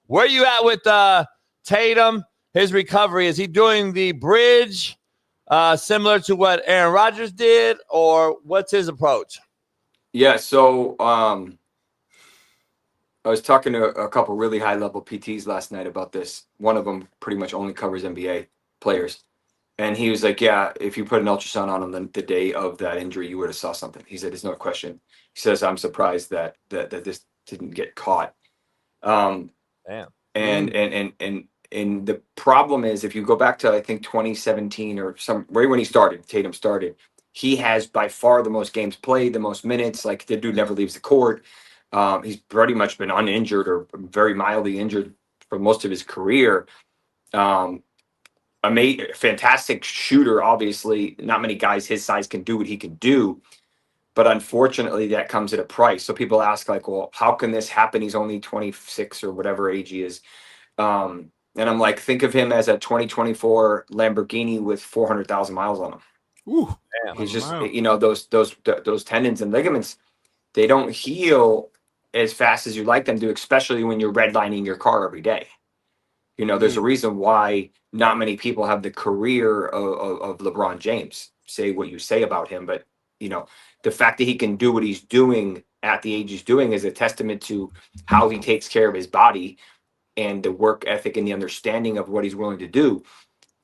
Where you at with Tatum? His recovery, is he doing the bridge similar to what Aaron Rodgers did, or what's his approach? Yeah, so I was talking to a couple really high level PTs last night about this. One of them pretty much only covers NBA players. And he was like, yeah, if you put an ultrasound on him the day of that injury, you would have saw something. He said, there's no question. He says, I'm surprised that this didn't get caught. Damn. And the problem is, if you go back to, I think, 2017 or right when Tatum started, he has by far the most games played, the most minutes. Like, the dude never leaves the court. He's pretty much been uninjured or very mildly injured for most of his career. Fantastic shooter, obviously. Not many guys his size can do what he can do. But unfortunately, that comes at a price. So people ask, like, well, how can this happen? He's only 26 or whatever age he is. And I'm like, think of him as a 2024 Lamborghini with 400,000 miles on him. Ooh, He's just, those tendons and ligaments, they don't heal as fast as you like them to, especially when you're redlining your car every day. There's a reason why not many people have the career of LeBron James. Say what you say about him, but the fact that he can do what he's doing at the age he's doing is a testament to how he takes care of his body and the work ethic and the understanding of what he's willing to do.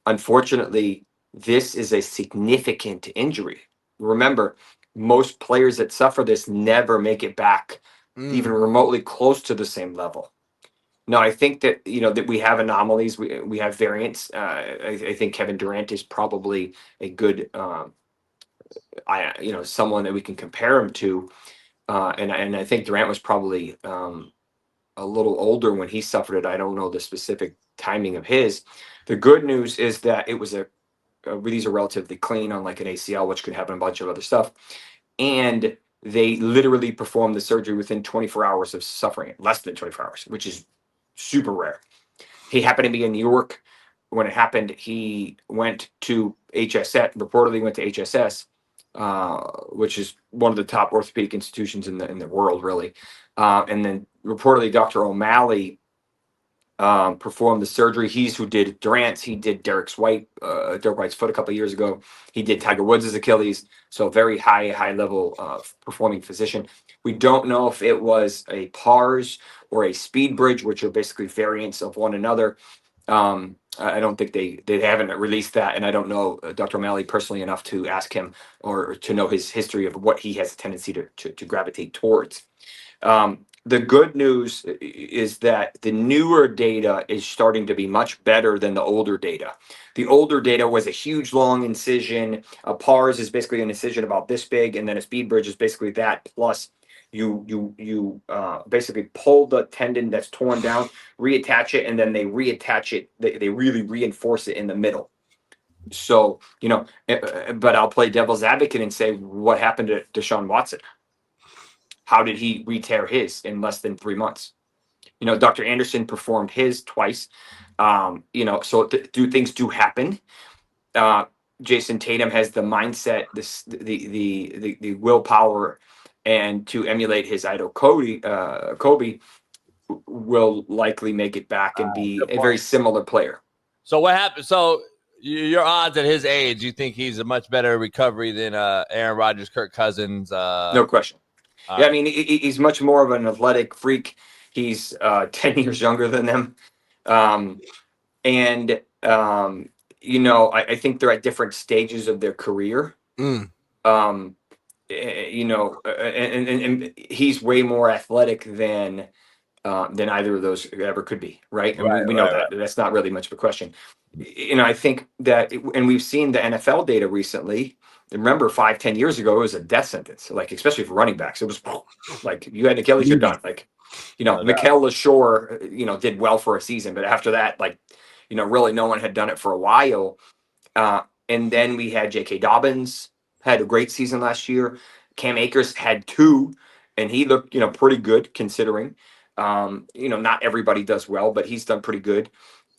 Unfortunately, this is a significant injury. Remember, most players that suffer this never make it back even remotely close to the same level. Now, I think that, that we have anomalies. We have variants. I think Kevin Durant is probably a good, someone that we can compare him to. And I think Durant was probably a little older when he suffered it. I don't know the specific timing of his. The good news is that it was these are relatively clean, unlike an ACL, which could happen a bunch of other stuff. And they literally performed the surgery within 24 hours of suffering it, less than 24 hours, which is super rare. He happened to be in New York when it happened. He went to HSS, reportedly went to HSS, which is one of the top orthopedic institutions in the world, really. And then reportedly Dr. O'Malley performed the surgery. He's who did Durant's. He did Derek White's foot a couple of years ago. He did Tiger Woods' Achilles. So very high level performing physician. We don't know if it was a PARS or a speed bridge, which are basically variants of one another. I don't think they haven't released that, and I don't know Dr. O'Malley personally enough to ask him or to know his history of what he has a tendency to gravitate towards. The good news is that the newer data is starting to be much better than the older data. The older data was a huge long incision. A PARS is basically an incision about this big, and then a speed bridge is basically that plus you basically pull the tendon that's torn down, reattach it, and then they reattach it. They really reinforce it in the middle. So, but I'll play devil's advocate and say, what happened to Deshaun Watson? How did he re-tear his in less than 3 months? Dr. Anderson performed his twice. So things do happen. Jayson Tatum has the mindset, the willpower, and to emulate his idol Kobe will likely make it back and be a very similar player. So what happened? So your odds at his age, you think he's a much better recovery than Aaron Rodgers, Kirk Cousins? No question. Yeah, I mean, he's much more of an athletic freak. He's 10 years younger than them. I think they're at different stages of their career. And he's way more athletic than either of those ever could be, right? And we know that. That's not really much of a question. I think that, and we've seen the NFL data recently. Remember, 5-10 years ago, it was a death sentence, like, especially for running backs. It was like, you had Achilles, you're done. Like, Mikael LaShore, did well for a season, but after that, like, really no one had done it for a while. And then we had J.K. Dobbins, had a great season last year. Cam Akers had 2, and he looked, pretty good considering. Not everybody does well, but he's done pretty good.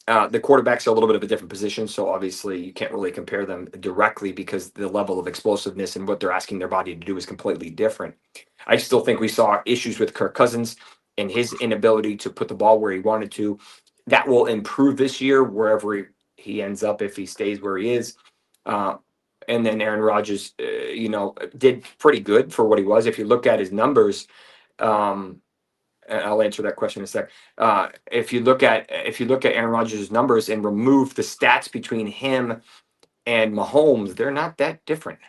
The quarterbacks are a little bit of a different position, so obviously you can't really compare them directly because the level of explosiveness and what they're asking their body to do is completely different. I still think we saw issues with Kirk Cousins. and his inability to put the ball where he wanted to. That will improve this year wherever he ends up if he stays where he is. And then Aaron Rodgers, did pretty good for what he was. If you look at his numbers, and I'll answer that question in a sec. If you look at Aaron Rodgers' numbers and remove the stats between him and Mahomes, they're not that different.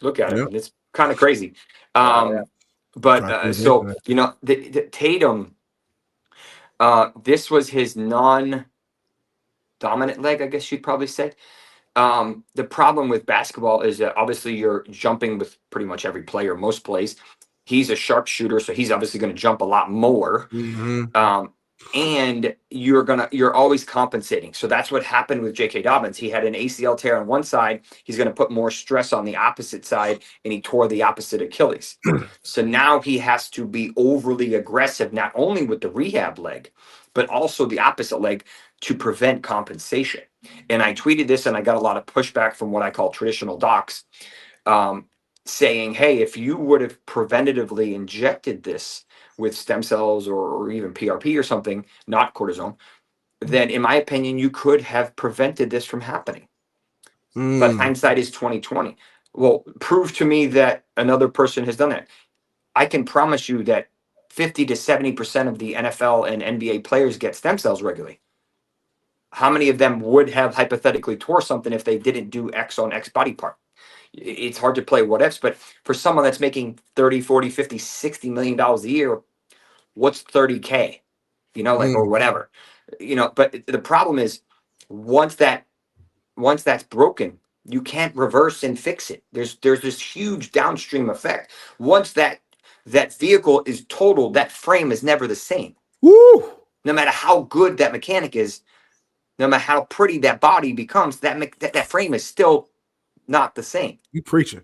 Look at it; it's kind of crazy. But so the Tatum, this was his non-dominant leg, I guess you'd probably say. The problem with basketball is that obviously you're jumping with pretty much every player, most plays. He's a sharpshooter, so he's obviously going to jump a lot more. And you're always compensating. So that's what happened with J.K. Dobbins. He had an ACL tear on one side. He's going to put more stress on the opposite side, and he tore the opposite Achilles. So now he has to be overly aggressive, not only with the rehab leg, but also the opposite leg to prevent compensation. And I tweeted this, and I got a lot of pushback from what I call traditional docs, saying, hey, if you would have preventatively injected this with stem cells or even PRP or something, not cortisone, then in my opinion, you could have prevented this from happening. But hindsight is 2020. Well, prove to me that another person has done that. I can promise you that 50 to 70% of the NFL and NBA players get stem cells regularly. How many of them would have hypothetically tore something if they didn't do X on X body part? It's hard to play what ifs, but for someone that's making 30, 40, 50, 60 million dollars a year, what's 30K? Or whatever. But the problem is once that's broken, you can't reverse and fix it. There's this huge downstream effect. Once that vehicle is totaled, that frame is never the same. Woo! No matter how good that mechanic is, no matter how pretty that body becomes, that frame is still not the same. You preaching.